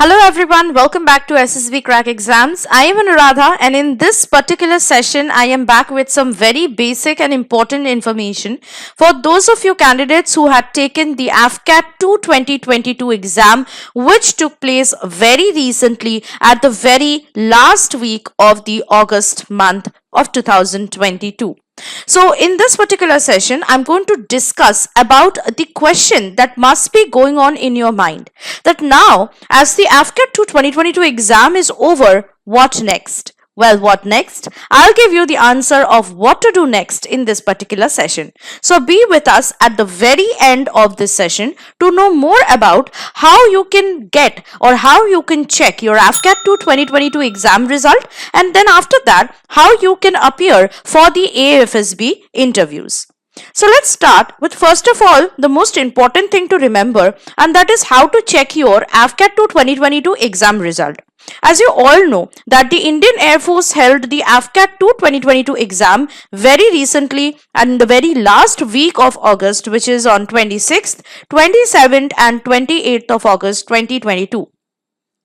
Hello everyone, welcome back to SSBCrack exams. I am Anuradha and in this particular session I am back with some very basic and important information for those of you candidates who had taken the AFCAT 2 2022 exam which took place very recently at the very last week of the August month of 2022. So in this particular session, I'm going to discuss about the question that must be going on in your mind. That now, as the AFCAT 2 2022 exam is over, what next? Well, what next? I'll give you the answer of what to do next in this particular session. So be with us at the very end of this session to know more about how you can get or how you can check your AFCAT 2 2022 exam result, and then after that, how you can appear for the AFSB interviews. So let's start with first of all the most important thing to remember, and that is how to check your AFCAT 2 2022 exam result. As you all know that the Indian Air Force held the AFCAT 2 2022 exam very recently and the very last week of August, which is on 26th, 27th and 28th of August 2022.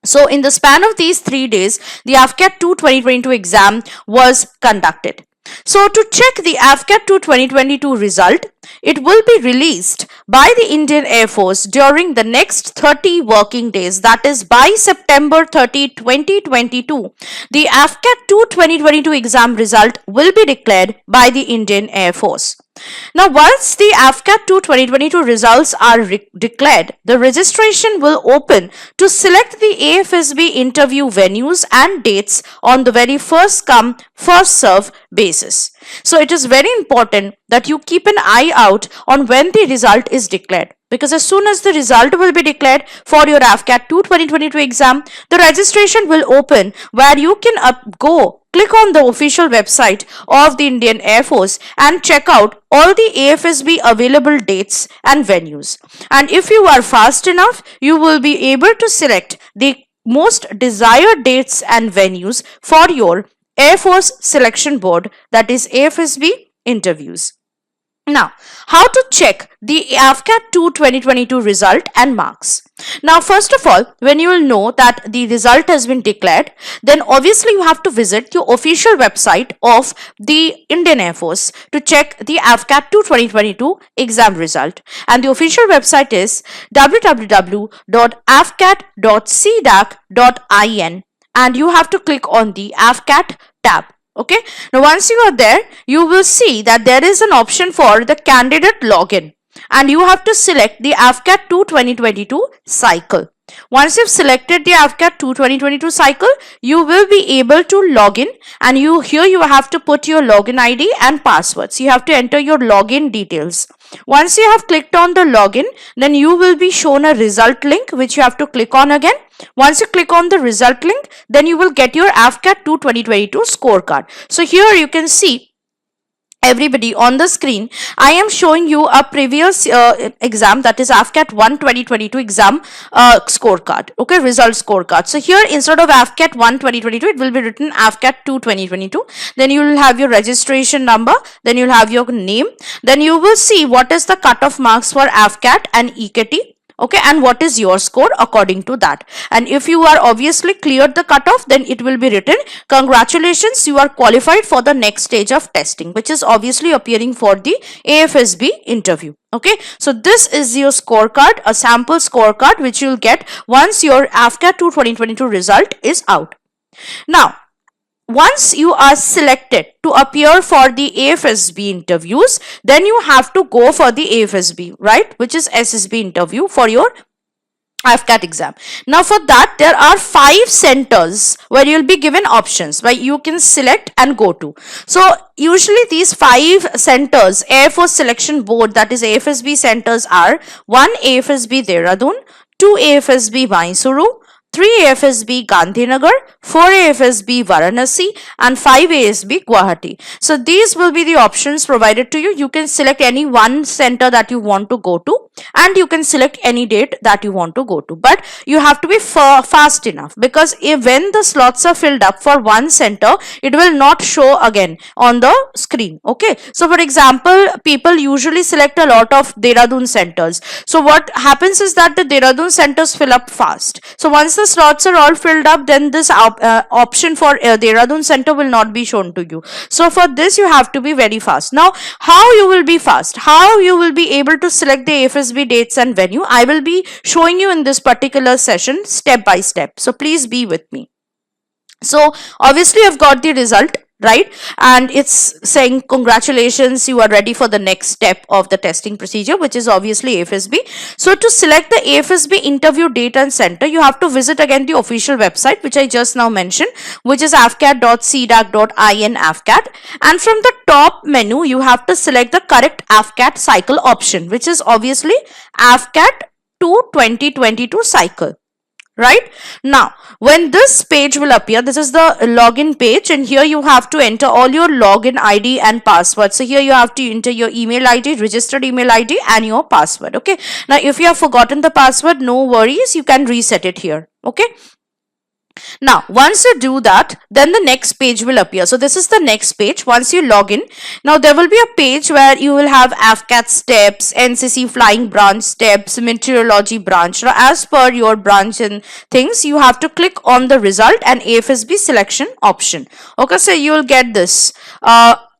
So in the span of these 3 days, the AFCAT 2 2022 exam was conducted. So to check the AFCAT 2 2022 result, it will be released by the Indian Air Force during the next 30 working days, that is by September 30, 2022. The AFCAT 2 2022 exam result will be declared by the Indian Air Force. Now, once the AFCAT 2 2022 results are declared, the registration will open to select the AFSB interview venues and dates on the very first come, first serve basis. So, it is very important that you keep an eye out on when the result is declared, because as soon as the result will be declared for your AFCAT 2 2022 exam, the registration will open where you can click on the official website of the Indian Air Force and check out all the AFSB available dates and venues. And if you are fast enough, you will be able to select the most desired dates and venues for your Air Force Selection Board, that is AFSB interviews. Now, how to check the AFCAT 2 2022 result and marks? Now, first of all, when you will know that the result has been declared, then obviously you have to visit your official website of the Indian Air Force to check the AFCAT 2 2022 exam result. And the official website is www.afcat.cdac.in, and you have to click on the AFCAT tab. Okay, now once you are there, you will see that there is an option for the candidate login, and you have to select the AFCAT 2 2022 cycle. Once you've selected the AFCAT 2 2022 cycle, you will be able to log in, and here you have to put your login ID and passwords. You have to enter your login details. Once you have clicked on the login, then you will be shown a result link which you have to click on again. Once you click on the result link, then you will get your AFCAT 2 2022 scorecard. So here you can see everybody on the screen, I am showing you a previous exam, that is AFCAT 1 2022 exam scorecard, okay, result scorecard. So here instead of AFCAT 1 2022, it will be written AFCAT 2 2022. Then you will have your registration number, then you will have your name, then you will see what is the cutoff marks for AFCAT and EKT. Okay, and what is your score according to that. And if you are obviously cleared the cutoff, then it will be written, congratulations, you are qualified for the next stage of testing, which is obviously appearing for the AFSB interview. Okay, so this is your scorecard, a sample scorecard which you will get once your AFCAT 2 2022 result is out. Now, once you are selected to appear for the AFSB interviews, then you have to go for the AFSB, right, which is SSB interview for your AFCAT exam. Now for that, there are 5 centers where you'll be given options where you can select and go to. So usually these 5 centers, Air Force Selection Board, that is AFSB centers, are 1 AFSB Dehradun, 2 AFSB Mysuru, 3 AFSB Gandhinagar, 4 AFSB Varanasi and 5 AFSB Guwahati. So these will be the options provided to you. You can select any one center that you want to go to, and you can select any date that you want to go to. But you have to be fast enough, because when the slots are filled up for one center, it will not show again on the screen. Okay, so for example, people usually select a lot of Dehradun centers. So what happens is that the Dehradun centers fill up fast. So once the slots are all filled up, then this option for Dehradun center will not be shown to you. So for this you have to be very fast. Now how you will be fast, how you will be able to select the AFSB dates and venue, I will be showing you in this particular session step by step. So please be with me. So obviously I've got the result, right? And it's saying congratulations, you are ready for the next step of the testing procedure, which is obviously AFSB. So to select the AFSB interview date and center, you have to visit again the official website, which I just now mentioned, which is afcat.cdac.in AFCAT. And from the top menu, you have to select the correct AFCAT cycle option, which is obviously AFCAT to 2022 cycle. Right now, when this page will appear, this is the login page, and here you have to enter all your login ID and password. So here you have to enter your email ID, registered email ID, and your password. Okay, now if you have forgotten the password, no worries, you can reset it here. Okay, now once you do that, then the next page will appear. So this is the next page. Once you log in, now there will be a page where you will have AFCAT steps, NCC flying branch steps, meteorology branch. Now as per your branch and things, you have to click on the result and AFSB selection option. Okay, so you will get this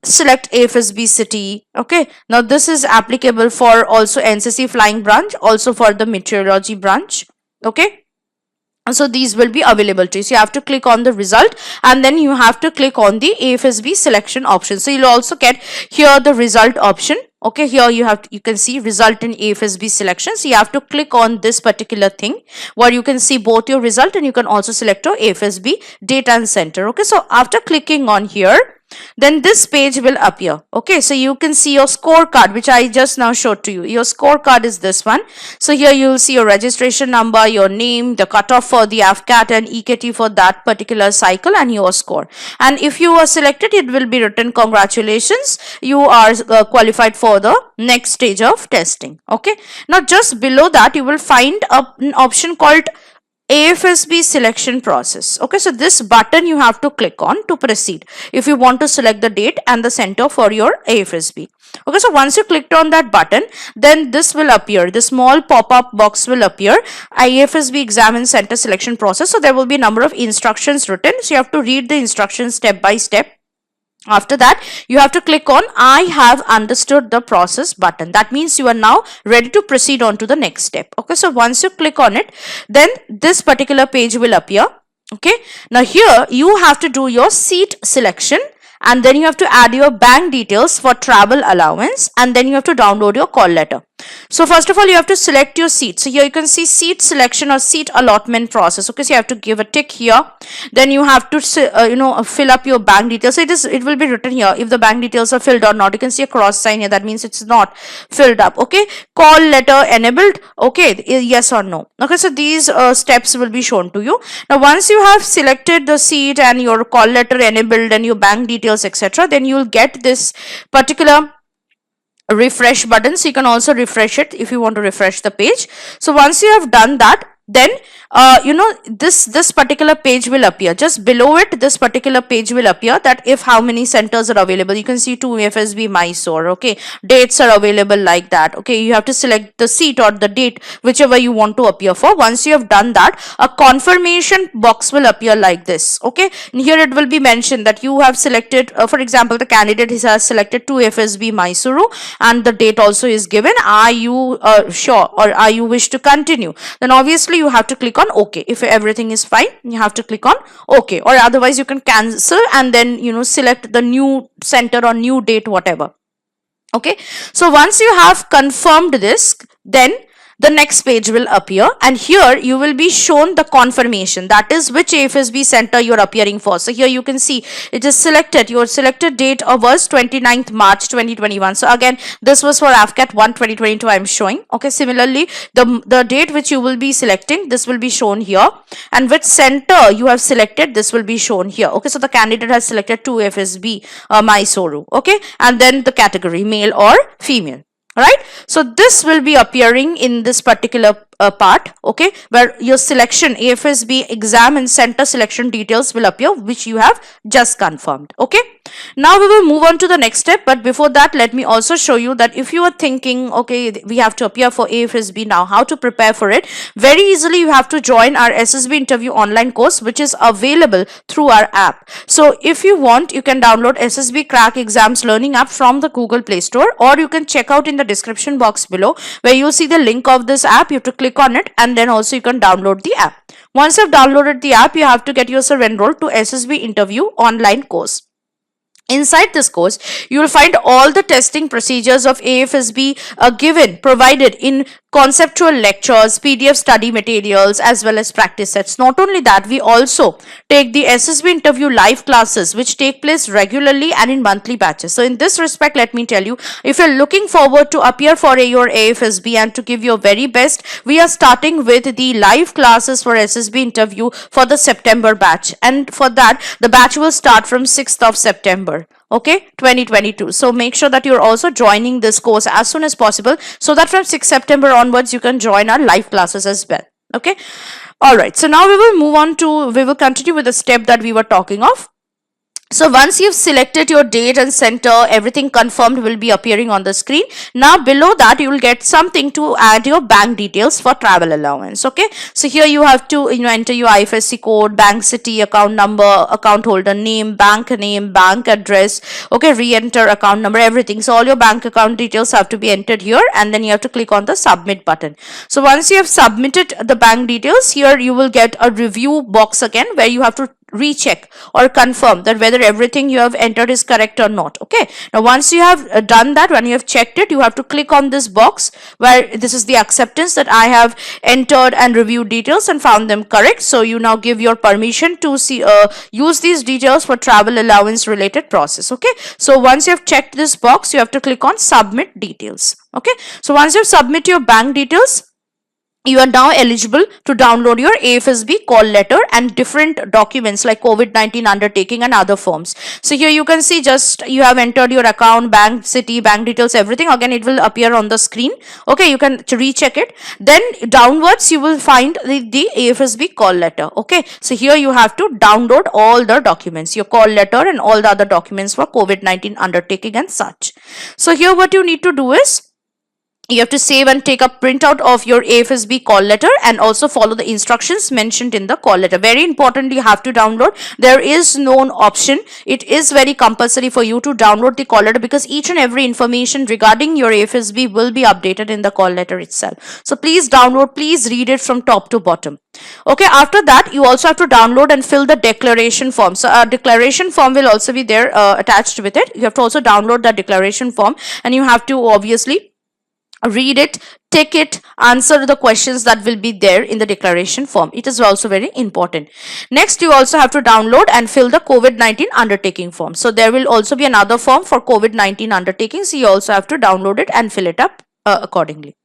select AFSB city. Okay, now this is applicable for also NCC flying branch, also for the meteorology branch. Okay, so these will be available to you. So you have to click on the result, and then you have to click on the AFSB selection option. So you'll also get here the result option. Okay, here you can see result in AFSB selection. So you have to click on this particular thing where you can see both your result, and you can also select your AFSB date and center. Okay, so after clicking on here, then this page will appear. Okay, so you can see your scorecard, which I just now showed to you. Your scorecard is this one. So here you will see your registration number, your name, the cutoff for the AFCAT and EKT for that particular cycle, and your score. And if you are selected, it will be written congratulations, you are qualified for the next stage of testing. Okay, now just below that you will find an option called AFSB selection process. Okay, so this button you have to click on to proceed if you want to select the date and the center for your AFSB. Okay, so once you clicked on that button, then this will appear. The small pop-up box will appear, AFSB exam and center selection process. So there will be a number of instructions written. So you have to read the instructions step by step. After that, you have to click on I have understood the process button. That means you are now ready to proceed on to the next step. Okay, so once you click on it, then this particular page will appear. Okay, now here you have to do your seat selection, and then you have to add your bank details for travel allowance, and then you have to download your call letter. So first of all, you have to select your seat. So here you can see seat selection or seat allotment process. Okay, so you have to give a tick here. Then you have to fill up your bank details. So it will be written here if the bank details are filled or not. You can see a cross sign here. That means it's not filled up. Okay, call letter enabled. Okay, yes or no. Okay, so these steps will be shown to you. Now once you have selected the seat and your call letter enabled and your bank details, etc., then you will get this particular refresh button. So you can also refresh it if you want to refresh the page. So once you have done that, then this particular page will appear. Just below it, this particular page will appear that if how many centers are available. You can see 2 AFSB Mysore. Okay, dates are available like that. Okay, you have to select the seat or the date, whichever you want to appear for. Once you have done that, a confirmation box will appear like this. Okay, and here it will be mentioned that you have selected, for example, the candidate has selected 2 AFSB Mysuru, and the date also is given. Are you sure, or are you wish to continue? Then obviously you have to click on OK. If everything is fine, you have to click on OK, or otherwise you can cancel and then select the new center or new date, whatever. Okay, so once you have confirmed this, then the next page will appear, and here you will be shown the confirmation, that is which AFSB center you are appearing for. So here you can see it is selected. Your selected date was 29th March 2021. So again, this was for AFCAT 1 2022 I am showing. Okay, similarly the date which you will be selecting, this will be shown here, and which center you have selected, this will be shown here. Okay, so the candidate has selected 2 AFSB Mysuru. Okay, and then the category male or female. right? So this will be appearing in this particular part, okay, where your selection AFSB exam and center selection details will appear, which you have just confirmed. Okay, now we will move on to the next step, but before that let me also show you that if you are thinking, okay, we have to appear for AFSB now, how to prepare for it. Very easily, you have to join our SSB interview online course, which is available through our app. So if you want, you can download SSB Crack Exams Learning app from the Google Play Store, or you can check out in the description box below where you see the link of this app. You have to click on it, and then also you can download the app. Once you've downloaded the app, you have to get yourself enrolled to SSB interview online course. Inside this course, you will find all the testing procedures of AFSB provided in conceptual lectures, PDF study materials, as well as practice sets. Not only that, we also take the SSB interview live classes, which take place regularly and in monthly batches. So in this respect, let me tell you, if you're looking forward to appear for your AFSB and to give your very best, we are starting with the live classes for SSB interview for the September batch. And for that, the batch will start from 6th of September. Okay, 2022. So make sure that you're also joining this course as soon as possible, so that from 6 September onwards you can join our live classes as well. Okay, all right, so now we will continue with the step that we were talking of. So once you've selected your date and center, everything confirmed will be appearing on the screen. Now below that, you will get something to add your bank details for travel allowance. Okay, so here you have to enter your IFSC code, bank city, account number, account holder name, bank address. Okay, re-enter account number, everything. So all your bank account details have to be entered here, and then you have to click on the submit button. So once you have submitted the bank details, here you will get a review box again, where you have to recheck or confirm that whether everything you have entered is correct or not. Okay, now once you have done that, when you have checked it, you have to click on this box where this is the acceptance that I have entered and reviewed details and found them correct. So you now give your permission to use these details for travel allowance related process. Okay, so once you have checked this box, you have to click on submit details. Okay, so once you submit your bank details, you are now eligible to download your AFSB call letter and different documents like COVID-19 undertaking and other forms. So here you can see, just you have entered your account, bank city, bank details, everything. Again, it will appear on the screen. Okay, you can recheck it. Then downwards, you will find the AFSB call letter. Okay, so here you have to download all the documents, your call letter and all the other documents for COVID-19 undertaking and such. So here what you need to do is, you have to save and take a printout of your AFSB call letter and also follow the instructions mentioned in the call letter. Very importantly, you have to download. There is no option. It is very compulsory for you to download the call letter, because each and every information regarding your AFSB will be updated in the call letter itself. So please download, please read it from top to bottom. Okay, after that, you also have to download and fill the declaration form. So a declaration form will also be there attached with it. You have to also download that declaration form, and you have to obviously read it, tick it, answer the questions that will be there in the declaration form. It is also very important. Next, you also have to download and fill the COVID-19 undertaking form. So there will also be another form for COVID-19 undertaking. So you also have to download it and fill it up accordingly.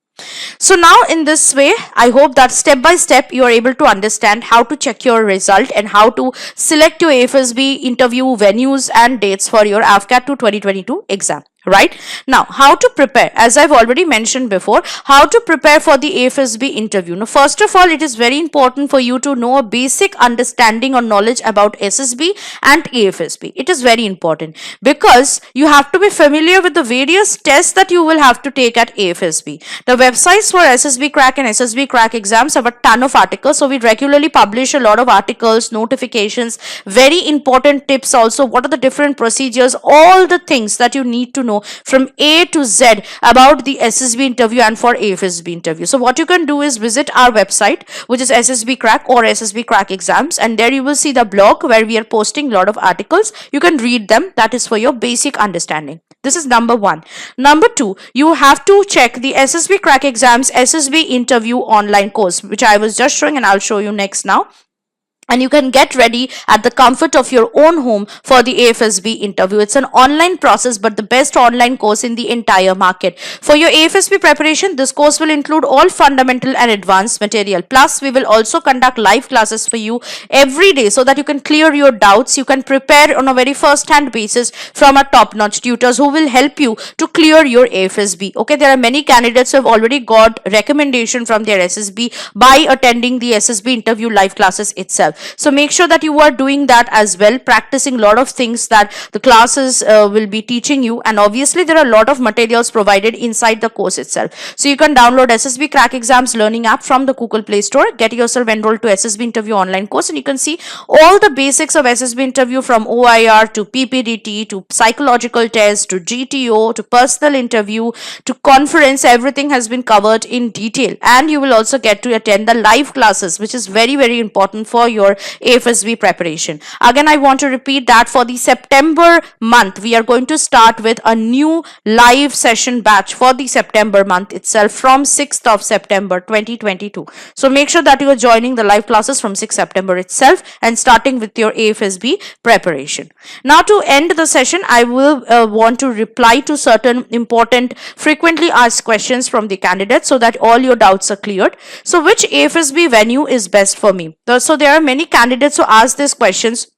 So now in this way, I hope that step by step you are able to understand how to check your result and how to select your AFSB interview venues and dates for your AFCAT 2022 exam. Right now, how to prepare, as I've already mentioned before, how to prepare for the AFSB interview. Now, first of all, it is very important for you to know a basic understanding or knowledge about SSB and AFSB. It is very important because you have to be familiar with the various tests that you will have to take at AFSB. The websites for SSBCrack and SSBCrack exams have a ton of articles, so we regularly publish a lot of articles, notifications, very important tips also, what are the different procedures, all the things that you need to know from A to Z about the SSB interview and for AFSB interview. So what you can do is visit our website, which is SSBCrack or SSBCrack exams, and there you will see the blog where we are posting a lot of articles. You can read them. That is for your basic understanding. This is number one. Number two, you have to check the SSBCrack exams SSB interview online course, which I was just showing, and I'll show you next now. and you can get ready at the comfort of your own home for the AFSB interview. It's an online process, but the best online course in the entire market. For your AFSB preparation, this course will include all fundamental and advanced material. Plus, we will also conduct live classes for you every day so that you can clear your doubts. You can prepare on a very first-hand basis from our top-notch tutors who will help you to clear your AFSB. Okay, there are many candidates who have already got recommendation from their SSB by attending the SSB interview live classes itself. So make sure that you are doing that as well, practicing a lot of things that the classes will be teaching you. And obviously there are a lot of materials provided inside the course itself. So you can download SSBCrack Exams Learning app from the Google Play Store, get yourself enrolled to SSB interview online course, and you can see all the basics of SSB interview, from OIR to PPDT to psychological test to GTO to personal interview to conference. Everything has been covered in detail, and you will also get to attend the live classes, which is very, very important for your AFSB preparation. Again, I want to repeat that for the September month, we are going to start with a new live session batch for the September month itself from 6th of September 2022. So make sure that you are joining the live classes from 6th September itself and starting with your AFSB preparation. Now, to end the session, I will want to reply to certain important frequently asked questions from the candidates so that all your doubts are cleared. So which AFSB venue is best for me? So there are many candidates who ask these questions,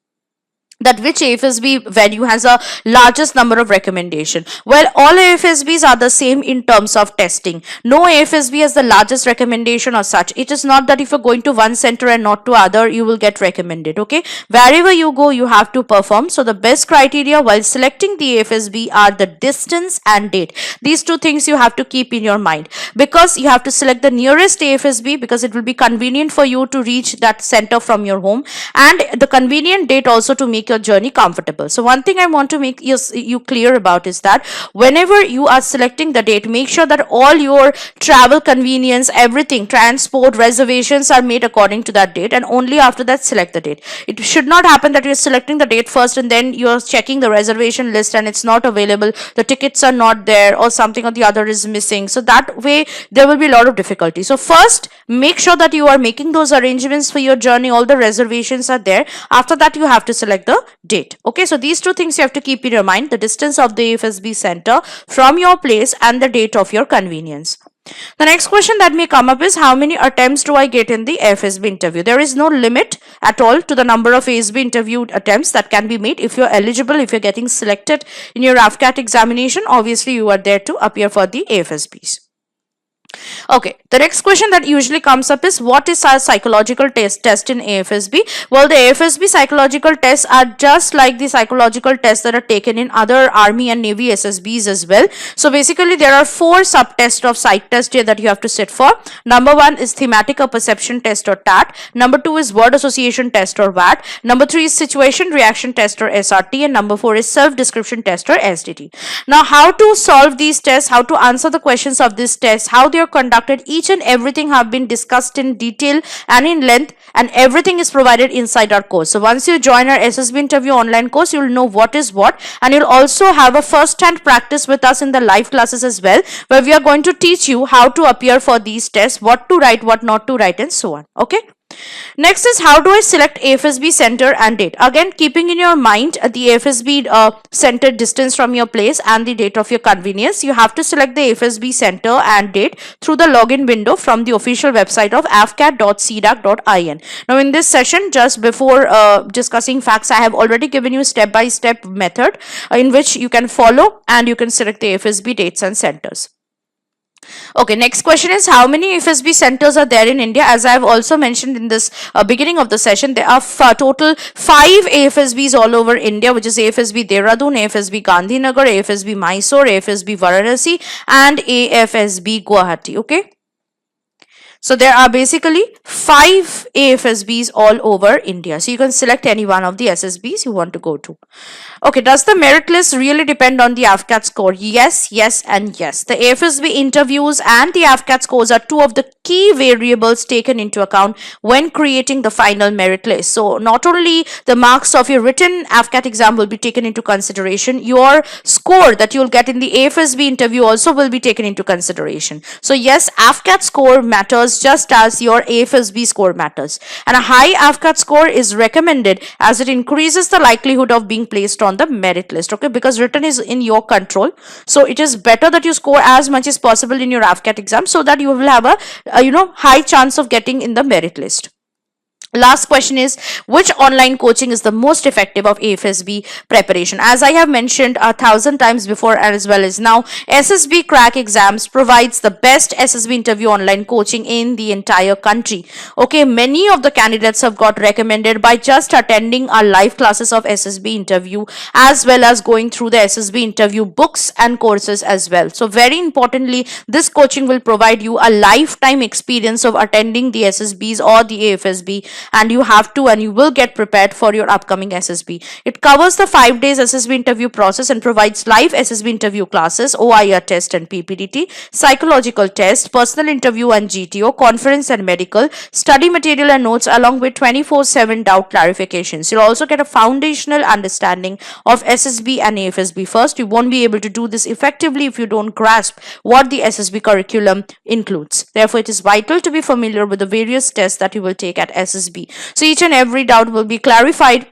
that which AFSB venue has a largest number of recommendation. Well, all AFSBs are the same in terms of testing. No AFSB has the largest recommendation or such. It is not that if you're going to one center and not to other, you will get recommended. Okay, wherever you go, you have to perform. So the best criteria while selecting the AFSB are the distance and date. These two things you have to keep in your mind, because you have to select the nearest AFSB because it will be convenient for you to reach that center from your home, and the convenient date also to make your journey comfortable. So one thing I want to make you clear about is that whenever you are selecting the date, make sure that all your travel convenience, everything, transport, reservations are made according to that date, and only after that select the date. It should not happen that you're selecting the date first and then you're checking the reservation list and it's not available, the tickets are not there, or something or the other is missing. So that way there will be a lot of difficulty. So first, make sure that you are making those arrangements for your journey, all the reservations are there. After that, you have to select the date. Okay, so these two things you have to keep in your mind: the distance of the AFSB center from your place and the date of your convenience. The next question that may come up is, how many attempts do I get in the AFSB interview? There is no limit at all to the number of AFSB interview attempts that can be made. If you're eligible, if you're getting selected in your AFCAT examination, obviously you are there to appear for the AFSBs. Okay, the next question that usually comes up is, what is our psychological test in AFSB? Well, the AFSB psychological tests are just like the psychological tests that are taken in other Army and Navy SSBs as well. So basically there are 4 subtests of psych test here that you have to sit for. Number 1 is thematic or perception test, or TAT. Number 2 is word association test, or WAT. Number 3 is situation reaction test, or SRT. And number 4 is self description test, or SDT. Now, how to solve these tests, how to answer the questions of this test, how they are conducted, each and everything have been discussed in detail and in length, and everything is provided inside our course. So once you join our SSB interview online course, you will know what is what, and you'll also have a first-hand practice with us in the live classes as well, where we are going to teach you how to appear for these tests, what to write, what not to write, and so on. Okay. Next is, how do I select AFSB center and date? Again, keeping in your mind the AFSB center distance from your place and the date of your convenience, you have to select the AFSB center and date through the login window from the official website of afcat.cdac.in. Now, in this session, just before discussing facts, I have already given you step-by-step method in which you can follow and you can select the AFSB dates and centers. Okay, next question is, how many AFSB centers are there in India? As I have also mentioned in this beginning of the session, there are total 5 AFSBs all over India, which is AFSB Dehradun, AFSB Gandhinagar, AFSB Mysore, AFSB Varanasi, and AFSB Guwahati. Okay. So there are basically 5 AFSBs all over India. So you can select any one of the SSBs you want to go to. Okay, does the merit list really depend on the AFCAT score? Yes, yes, and yes. The AFSB interviews and the AFCAT scores are 2 of the key variables taken into account when creating the final merit list. So not only the marks of your written AFCAT exam will be taken into consideration, your score that you'll get in the AFSB interview also will be taken into consideration. So yes, AFCAT score matters matters just as your AFSB score matters. And a high AFCAT score is recommended as it increases the likelihood of being placed on the merit list, okay, because written is in your control. So it is better that you score as much as possible in your AFCAT exam so that you will have a high chance of getting in the merit list. Last question is, which online coaching is the most effective of AFSB preparation? As I have mentioned 1,000 times before as well as now, SSBCrack exams provides the best SSB interview online coaching in the entire country. Okay, many of the candidates have got recommended by just attending our live classes of SSB interview as well as going through the SSB interview books and courses as well. So very importantly, this coaching will provide you a lifetime experience of attending the SSBs or the AFSB, and you have to and you will get prepared for your upcoming SSB. It covers the 5 days SSB interview process and provides live SSB interview classes, OIR test and PPDT, psychological test, personal interview and GTO, conference and medical, study material and notes along with 24/7 doubt clarifications. You'll also get a foundational understanding of SSB and AFSB first. You won't be able to do this effectively if you don't grasp what the SSB curriculum includes. Therefore, it is vital to be familiar with the various tests that you will take at SSB. So each and every doubt will be clarified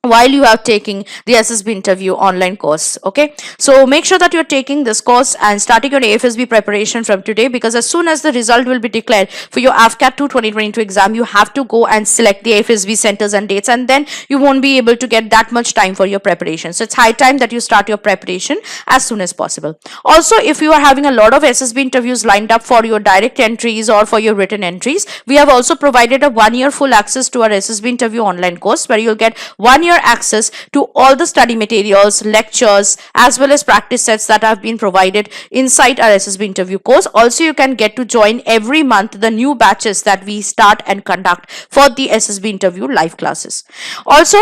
while you are taking the SSB interview online course. Okay, so make sure that you're taking this course and starting your AFSB preparation from today, because as soon as the result will be declared for your AFCAT 2 2022 exam, you have to go and select the AFSB centers and dates, and then you won't be able to get that much time for your preparation. So it's high time that you start your preparation as soon as possible. Also, if you are having a lot of SSB interviews lined up for your direct entries or for your written entries, we have also provided a 1-year full access to our SSB interview online course, where you'll get 1 year access to all the study materials, lectures, as well as practice sets that have been provided inside our SSB interview course. Also, you can get to join every month the new batches that we start and conduct for the SSB interview live classes. Also,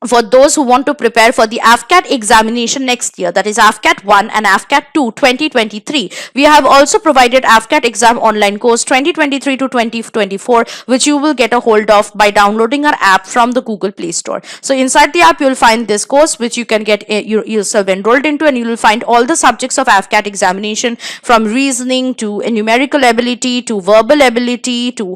for those who want to prepare for the AFCAT examination next year, that is AFCAT 1 and AFCAT 2 2023, we have also provided AFCAT exam online course 2023 to 2024, which you will get a hold of by downloading our app from the Google Play Store. So inside the app, you will find this course which you can get yourself enrolled into, and you will find all the subjects of AFCAT examination, from reasoning to numerical ability to verbal ability to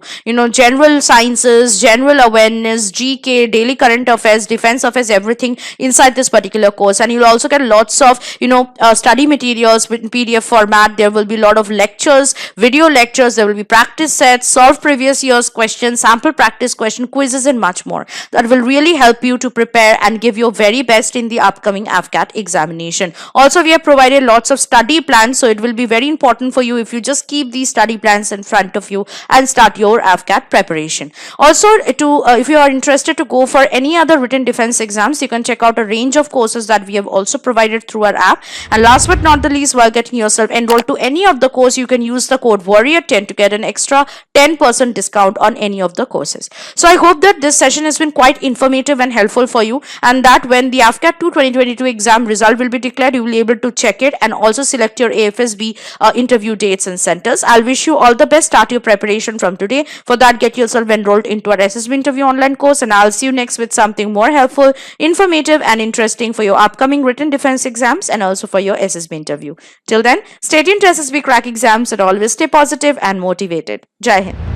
general sciences, general awareness, GK, daily current affairs, defense affairs, everything inside this particular course. And you'll also get lots of study materials in PDF format. There will be a lot of lectures, video lectures, there will be practice sets, solve previous year's questions, sample practice question, quizzes, and much more that will really help you to prepare and give your very best in the upcoming AFCAT examination. Also, we have provided lots of study plans, so it will be very important for you if you just keep these study plans in front of you and start your AFCAT preparation. Also, if you are interested to go for any other written defense exams, you can check out a range of courses that we have also provided through our app. And last but not the least, while getting yourself enrolled to any of the course, you can use the code warrior10 to get an extra 10% discount on any of the courses. So I hope that this session has been quite informative and helpful for you, and that when the AFCAT 2 2022 exam result will be declared, you will be able to check it and also select your AFSB interview dates and centers. I'll wish you all the best. Start your preparation from today. For that, get yourself enrolled into our SSB interview online course, and I'll see you next with something more helpful, informative, and interesting for your upcoming written defense exams and also for your SSB interview. Till then, stay tuned to SSBCrack exams and always stay positive and motivated. Jai Hind.